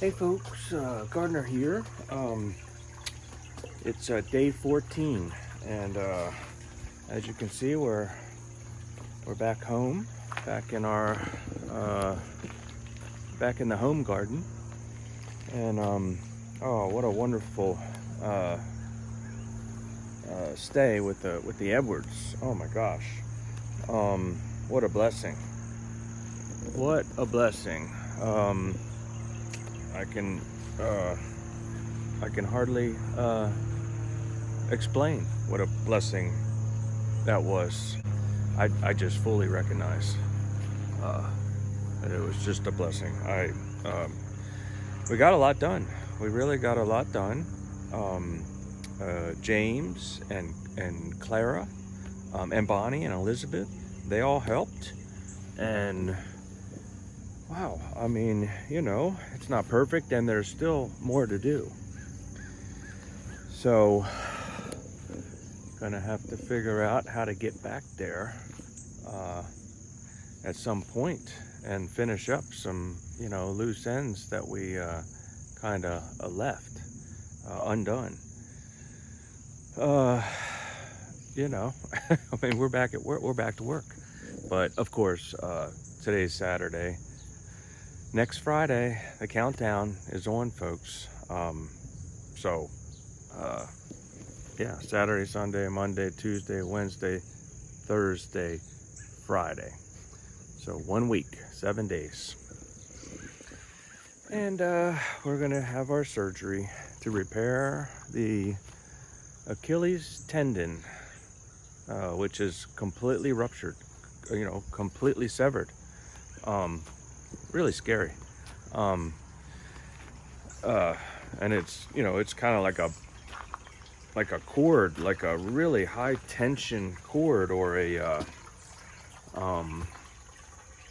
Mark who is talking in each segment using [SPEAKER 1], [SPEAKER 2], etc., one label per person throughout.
[SPEAKER 1] Hey folks, Gardner here. It's day 14, and as you can see, we're back home, back in our back in the home garden, and oh, what a wonderful stay with the Edwards. Oh my gosh, what a blessing! What a blessing! I can hardly explain what a blessing that was. I just fully recognize that it was just a blessing. We got a lot done. We really got a lot done. James and Clara and Bonnie and Elizabeth, they all helped, and wow, I mean, you know, it's not perfect and there's still more to do. So, gonna have to figure out how to get back there at some point and finish up some, you know, loose ends that we kind of left undone. You know, I mean, we're back at work, we're back to work. But of course, today's Saturday. Next Friday, the countdown is on, folks. Yeah, Saturday, Sunday, Monday, Tuesday, Wednesday, Thursday, Friday. So 1 week, 7 days. And we're gonna have our surgery to repair the Achilles tendon, which is completely ruptured, you know, completely severed. Really scary. And it's, you know, it's kind of like a cord, like a really high tension cord, or a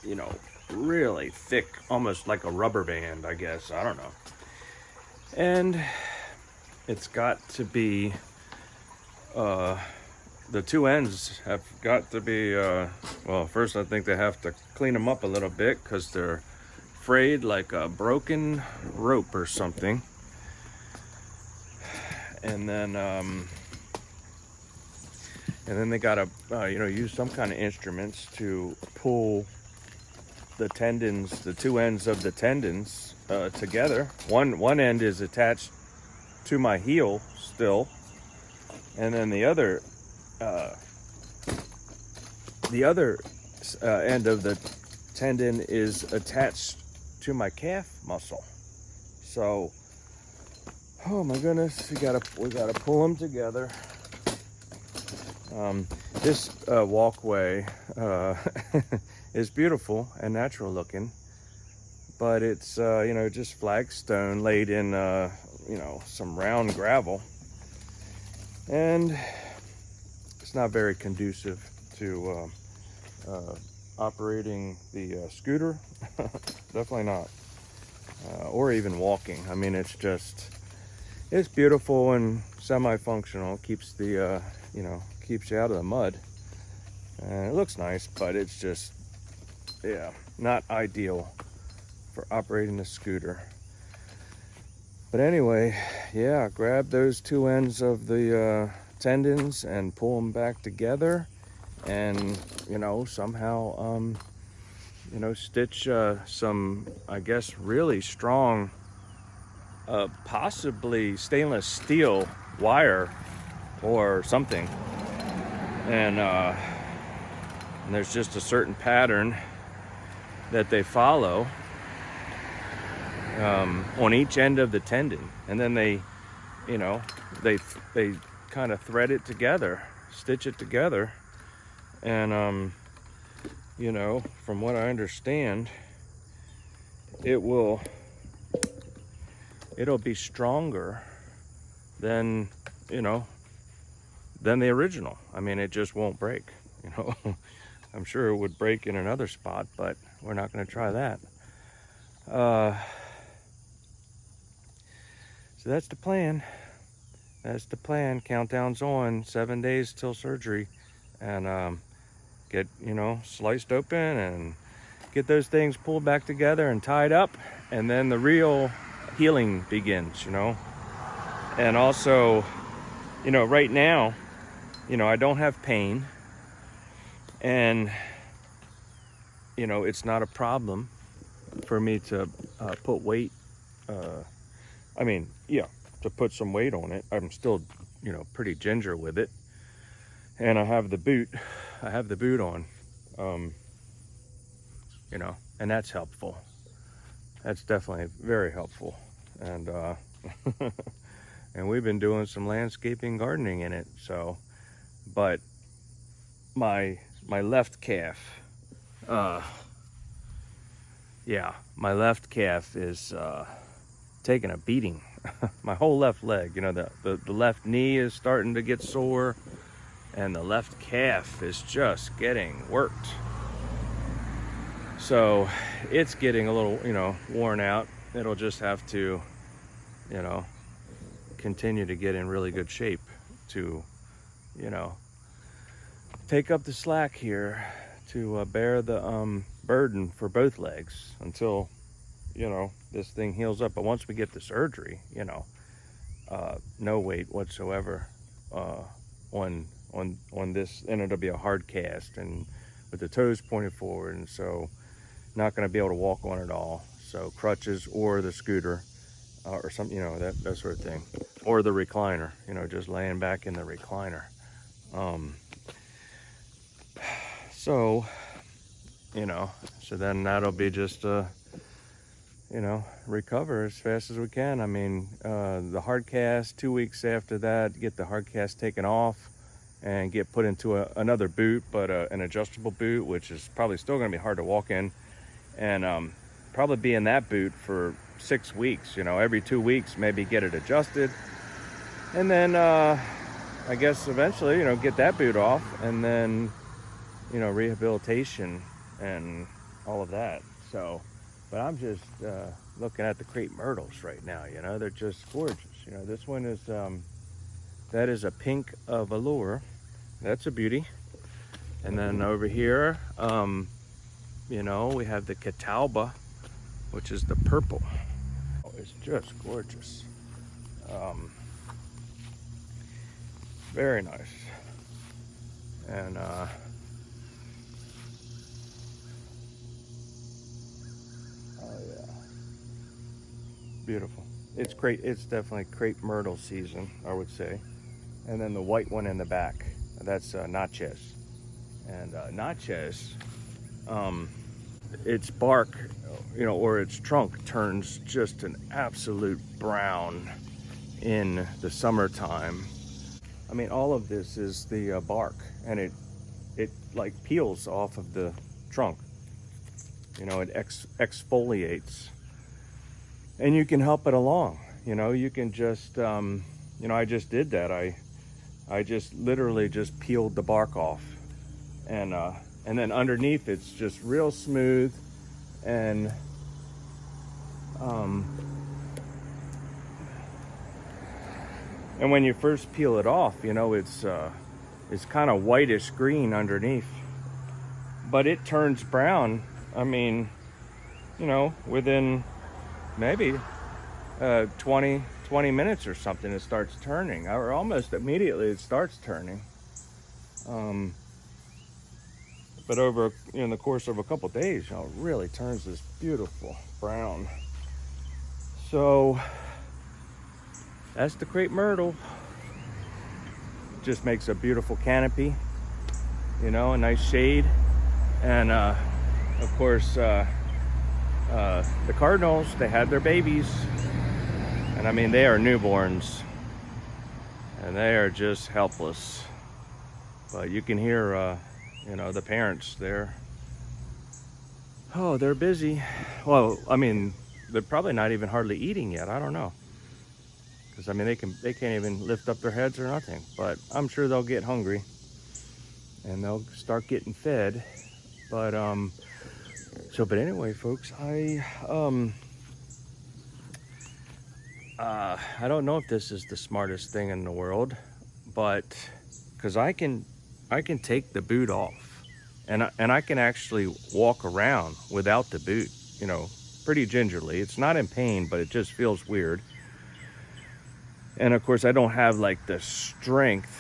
[SPEAKER 1] you know, really thick, almost like a rubber band, I guess. I don't know. And it's got to be the two ends have got to be well, first I think they have to clean them up a little bit because they're frayed like a broken rope or something. And then they gotta you know, use some kind of instruments to pull the tendons, the two ends of the tendons together. One end is attached to my heel still, and then the other end of the tendon is attached to my calf muscle. So, oh my goodness, we gotta pull them together. This walkway is beautiful and natural looking, but it's you know, just flagstone laid in you know, some round gravel, and it's not very conducive to operating the scooter. Definitely not, or even walking. I mean, it's beautiful and semi-functional. Keeps the you know, keeps you out of the mud, and it looks nice, but it's just, yeah, not ideal for operating a scooter. But anyway, yeah, grab those two ends of the tendons and pull them back together, and, you know, somehow you know, stitch some, I guess, really strong possibly stainless steel wire or something, and there's just a certain pattern that they follow on each end of the tendon, and then they, you know, they kind of thread it together, stitch it together, and you know, from what I understand, it'll be stronger than, you know, than the original. I mean, it just won't break, you know. I'm sure it would break in another spot, but we're not going to try that. So that's the plan. That's the plan. Countdown's on. 7 days till surgery, and get, you know, sliced open and get those things pulled back together and tied up, and then the real healing begins, you know. And also, you know, right now, you know, I don't have pain, and you know, it's not a problem for me to put weight. I mean, yeah, to put some weight on it. I'm still, you know, pretty ginger with it, and I have the boot. I have the boot on, you know, and that's helpful. That's definitely very helpful, and and we've been doing some landscaping gardening in it. So, but my left calf, yeah, my left calf is taking a beating. My whole left leg, you know, the left knee is starting to get sore, and the left calf is just getting worked. So it's getting a little, you know, worn out. It'll just have to, you know, continue to get in really good shape to, you know, take up the slack here to bear the burden for both legs until, you know, this thing heals up. But once we get the surgery, you know, no weight whatsoever on this, and it'll be a hard cast and with the toes pointed forward, and so not going to be able to walk on it all. So crutches or the scooter or something, you know, that sort of thing, or the recliner, you know, just laying back in the recliner. So, you know, so then that'll be just you know, recover as fast as we can. I mean, the hard cast, 2 weeks after that, get the hard cast taken off and get put into another boot, but an adjustable boot, which is probably still going to be hard to walk in, and probably be in that boot for 6 weeks, you know, every 2 weeks, maybe get it adjusted. And then I guess eventually, you know, get that boot off, and then, you know, rehabilitation and all of that. So, but I'm just looking at the crepe myrtles right now, you know, they're just gorgeous. You know, this one is, that is a pink velour. That's a beauty. And then over here, you know, we have the Catawba, which is the purple. Oh, it's just gorgeous. Very nice. And oh yeah, beautiful. It's great. It's definitely crepe myrtle season, I would say. And then the white one in the back, that's Natchez. And Natchez, its bark, you know, or its trunk turns just an absolute brown in the summertime. I mean, all of this is the bark, and it like peels off of the trunk. You know, it exfoliates, and you can help it along. You know, you can just, you know, I just did that. I just literally just peeled the bark off, and then underneath it's just real smooth, and and when you first peel it off, you know, it's kind of whitish green underneath, but it turns brown. I mean, you know, within maybe 20 minutes or something, it starts turning, or almost immediately it starts turning. But over, you know, in the course of a couple days, you know, it really turns this beautiful brown. So that's the crepe myrtle. Just makes a beautiful canopy, you know, a nice shade. And of course, the cardinals, they had their babies, and I mean, they are newborns, and they are just helpless. But you can hear, you know, the parents there. Oh, they're busy. Well, I mean, they're probably not even hardly eating yet. I don't know, because I mean, they can't even lift up their heads or nothing. But I'm sure they'll get hungry, and they'll start getting fed. But but anyway, folks, I don't know if this is the smartest thing in the world, but because I can take the boot off, and I can actually walk around without the boot, you know, pretty gingerly. It's not in pain, but it just feels weird. And of course I don't have like the strength,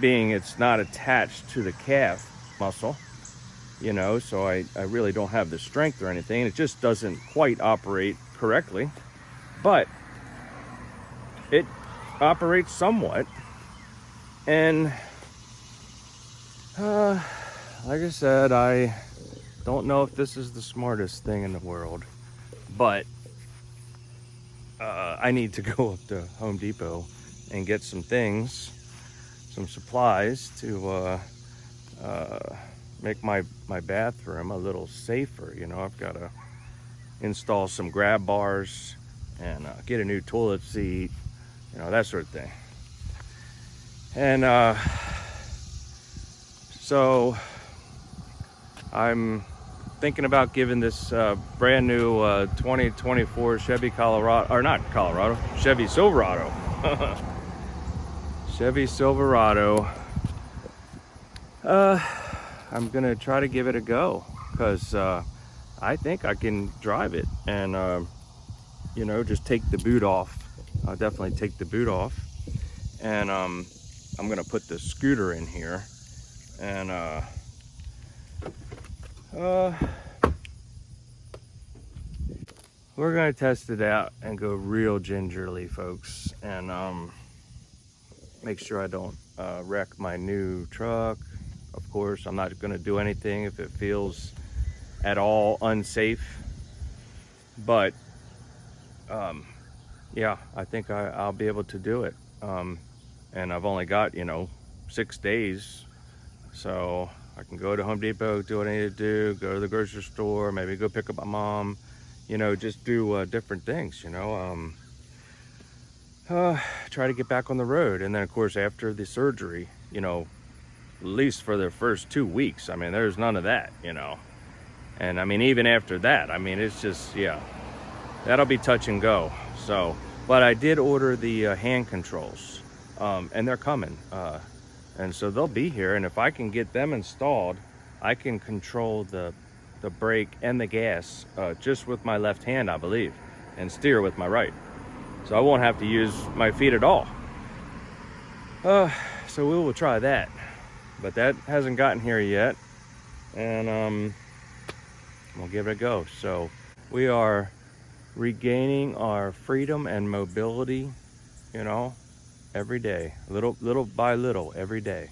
[SPEAKER 1] being it's not attached to the calf muscle, you know, so I really don't have the strength or anything. It just doesn't quite operate correctly, but it operates somewhat. And like I said, I don't know if this is the smartest thing in the world, but I need to go up to Home Depot and get some things, some supplies to make my bathroom a little safer. You know, I've got to install some grab bars and get a new toilet seat, you know, that sort of thing. And so I'm thinking about giving this brand new 2024 Chevy Colorado, or not Colorado, Chevy Silverado. Chevy Silverado. I'm gonna try to give it a go, because I think I can drive it, and you know, just take the boot off. I'll definitely take the boot off, and I'm gonna put the scooter in here, and we're gonna test it out and go real gingerly, folks, and make sure I don't wreck my new truck. Of course, I'm not gonna do anything if it feels at all unsafe, but yeah, I think I'll be able to do it. And I've only got, you know, 6 days, so I can go to Home Depot, do what I need to do, go to the grocery store, maybe go pick up my mom, you know, just do different things, you know, try to get back on the road. And then of course after the surgery, you know, at least for the first 2 weeks, I mean, there's none of that, you know. And I mean, even after that, I mean, it's just, yeah, that'll be touch and go. So, but I did order the hand controls, and they're coming, and so they'll be here, and if I can get them installed, I can control the brake and the gas just with my left hand, I believe, and steer with my right, so I won't have to use my feet at all. So we will try that, but that hasn't gotten here yet, and we'll give it a go. So we are regaining our freedom and mobility, you know, every day, little by little, every day.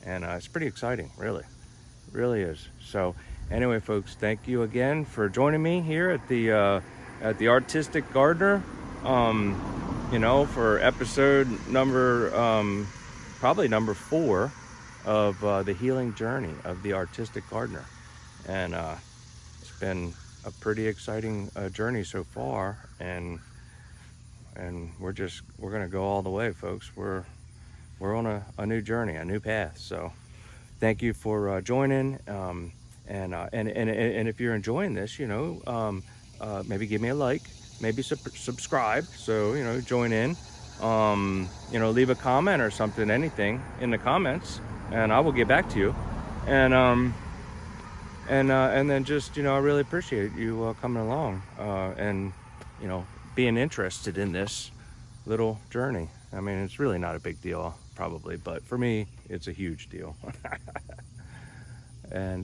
[SPEAKER 1] And it's pretty exciting, really is. So anyway, folks, thank you again for joining me here at the Artistic Gardener, you know, for episode number probably number 4 of the healing journey of the Artistic Gardener. And it's been a pretty exciting journey so far, and we're gonna go all the way, folks. We're on a new journey, a new path. So thank you for joining, and if you're enjoying this, you know, maybe give me a like, maybe subscribe, so you know, join in, you know, leave a comment or something, anything in the comments, and I will get back to you. And then just, you know, I really appreciate you coming along, and, you know, being interested in this little journey. I mean, it's really not a big deal, probably, but for me, it's a huge deal. And,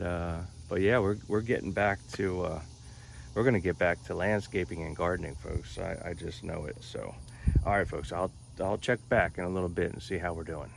[SPEAKER 1] but yeah, we're getting back to, we're going to get back to landscaping and gardening, folks. I just know it. So, all right, folks, I'll check back in a little bit and see how we're doing.